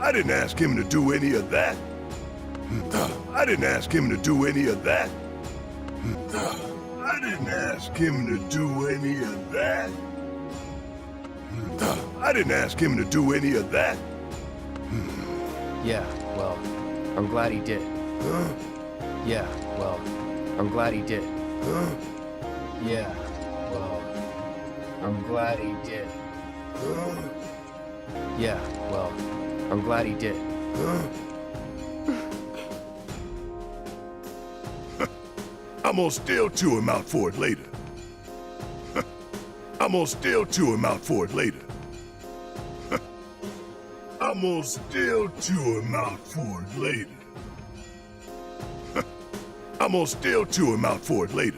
I didn't ask him to do any of that. I didn't ask him to do any of that. I didn't ask him to do any of that. I didn't ask him to do any of that. Yeah, well, I'm glad he did. Yeah, well, I'm glad he did. Yeah, well, I'm glad he did. Yeah, well, I'm glad he did. I'm gonna still chew him out for it later. I'm gonna still chew him out for it later. I'm gonna still chew him out for it later. I'm gonna still chew him out for it later.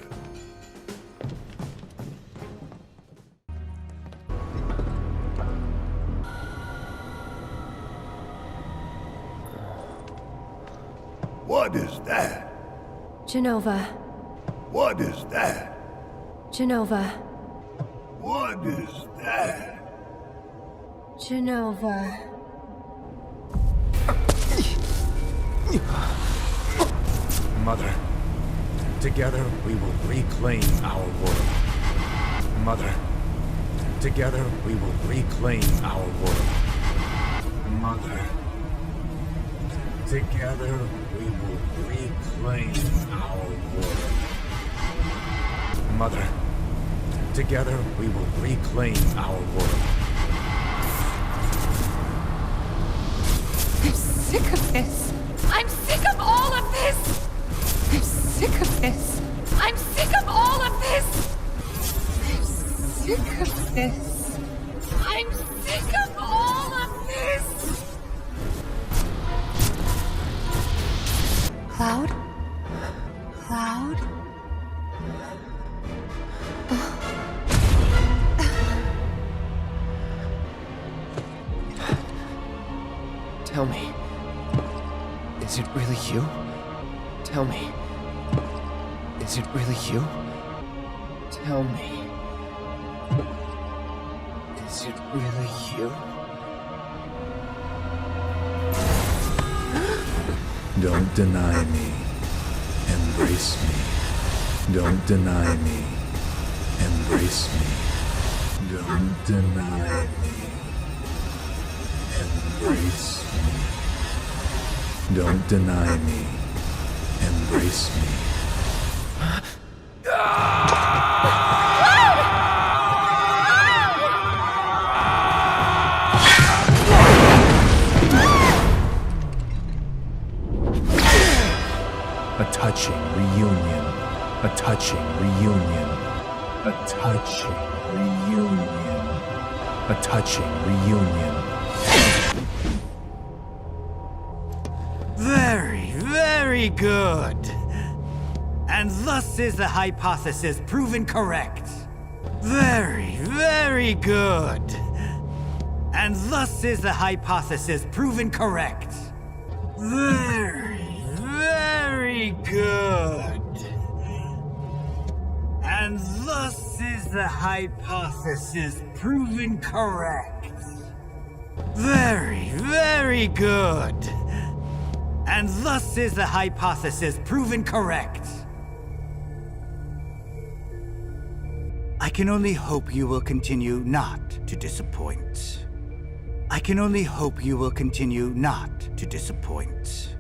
What is that? Genova. What is that? Genova. What is that? Genova. Mother, together we will reclaim our world. Mother, together we will reclaim our world. Mother, together we will reclaim our world. Mother, together we will reclaim our world. I'm sick of this. I'm sick of all of this. I'm sick of this. I'm sick of all of this. I'm sick of this. I'm sick of all of this. Cloud? Cloud? Tell me, is it really you? Tell me, is it really you? Tell me, is it really you? Don't deny me. Embrace me. Don't deny me. Embrace me. Don't deny me. Embrace me. Don't deny me. Embrace me. A touching reunion. A touching reunion. A touching reunion. A touching reunion. Very good. And thus is the hypothesis proven correct. Very good. And thus is the hypothesis proven correct. Very good. And thus is the hypothesis proven correct. Very good. And thus is the hypothesis proven correct. I can only hope you will continue not to disappoint. I can only hope you will continue not to disappoint.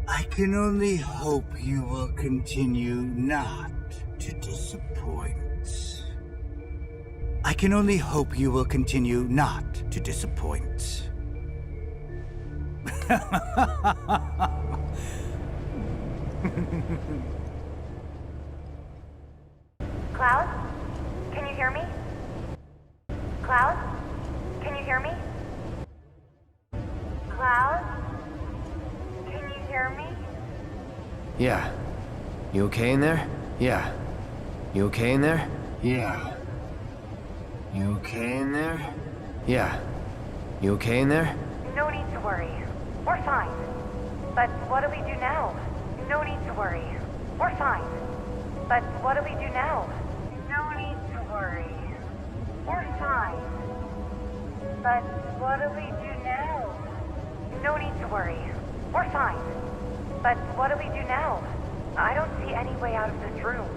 I can only hope you will continue not to disappoint. I can only hope you will continue not to disappoint. Cloud? Can you hear me? Cloud? Can you hear me? Cloud? Can you hear me? Yeah. You okay in there? Yeah. You okay in there? Yeah. You okay in there? Yeah. You okay in there? No need to worry. We're fine. But what do we do now? No need to worry. We're fine. But what do we do now? No need to worry. We're fine. But what do we do now? No need to worry. We're fine. But what do we do now? I don't see any way out of this room.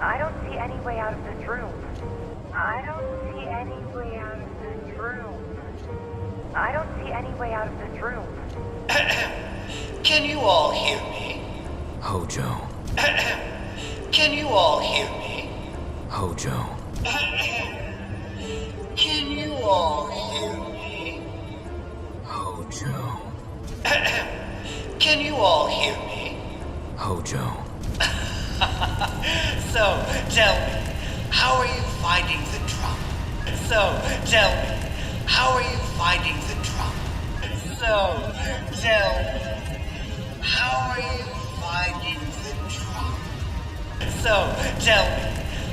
I don't see any way out of this room. I don't see any way out of this room. I don't see any way out of this room. Can you all hear me? Hojo. Can you all hear me? Hojo. Can you all hear me? Hojo. Can you all hear me? Hojo. So, tell me, how are you finding the drum? So, tell me, how are you finding the drum? So, tell me, how are you finding the drum? So, tell me,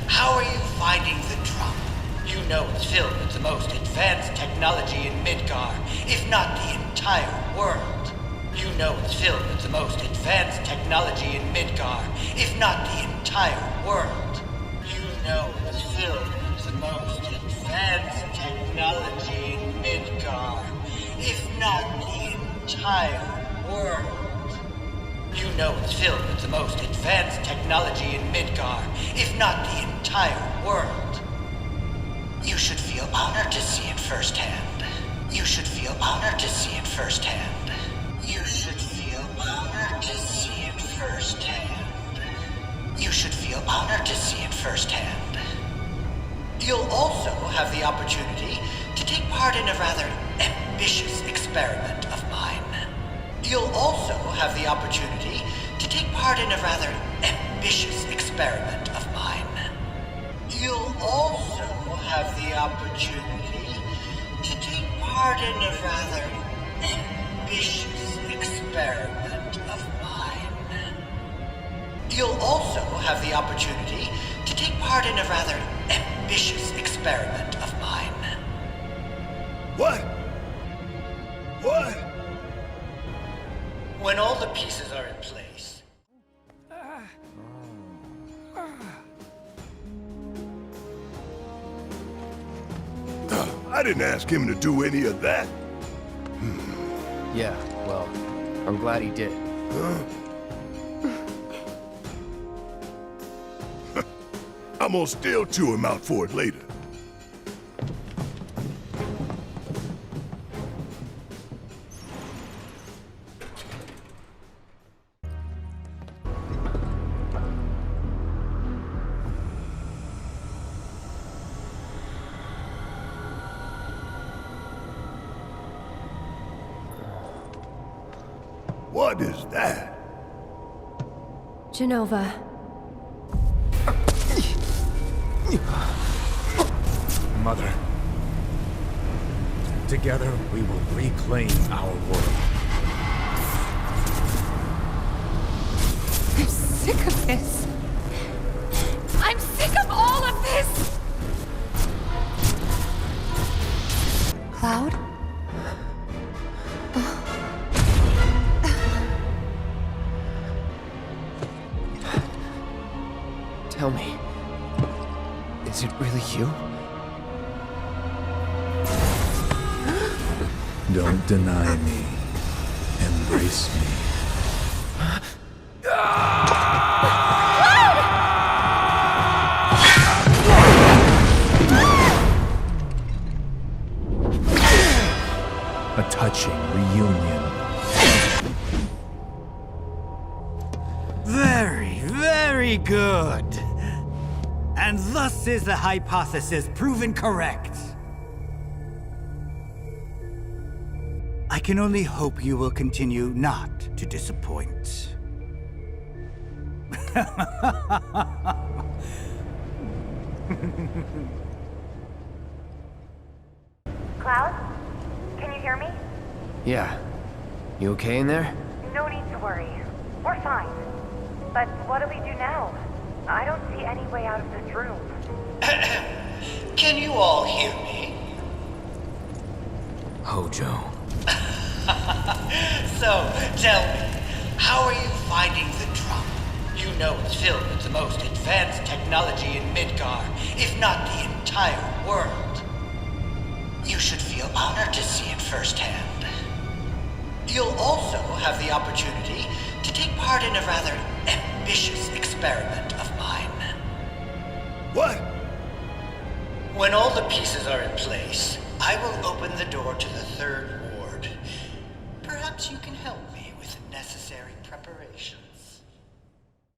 how are you finding the drum? You know it's filled with the most advanced technology in Midgar, if not the entire world. You know it's filled with the most advanced technology in Midgar, if not the entire world. You know it's filled with the most advanced technology in Midgar, if not the entire world. You know it's filled with the most advanced technology in Midgar, if not the entire world. You should feel honored to see it firsthand. You should feel honored to see it firsthand. You should feel honored to see it firsthand. You should feel honored to see it firsthand. You'll also have the opportunity to take part in a rather ambitious experiment of mine. You'll also have the opportunity to take part in a rather ambitious experiment of mine. You'll also have the opportunity to take part in a rather ambitious experiment of mine. You'll also have the opportunity to take part in a rather ambitious experiment of mine. What? What? When all the pieces are in place, I didn't ask him to do any of that. Yeah, well, I'm glad he did. I'm gonna still chew him out for it later. What is that? Genova. Mother. Together, we will reclaim our world. I'm sick of this. I'm sick of all of this! Cloud? Tell me, is it really you? Don't deny me. Embrace me. A touching reunion. Very, very good. And thus is the hypothesis proven correct. I can only hope you will continue not to disappoint. Cloud? Can you hear me? Yeah. You okay in there? No need to worry. We're fine. But what do we do now? I don't see any way out of this room. can you all hear me? Hojo. So, tell me, You know it's filled with the most advanced technology in Midgar, if not the entire world. You should feel honored to see it firsthand. You'll also have the opportunity to take part in a rather ambitious experiment of mine. What? When all the pieces are in place, I will open the door to the third ward. Perhaps you can help me with the necessary preparation.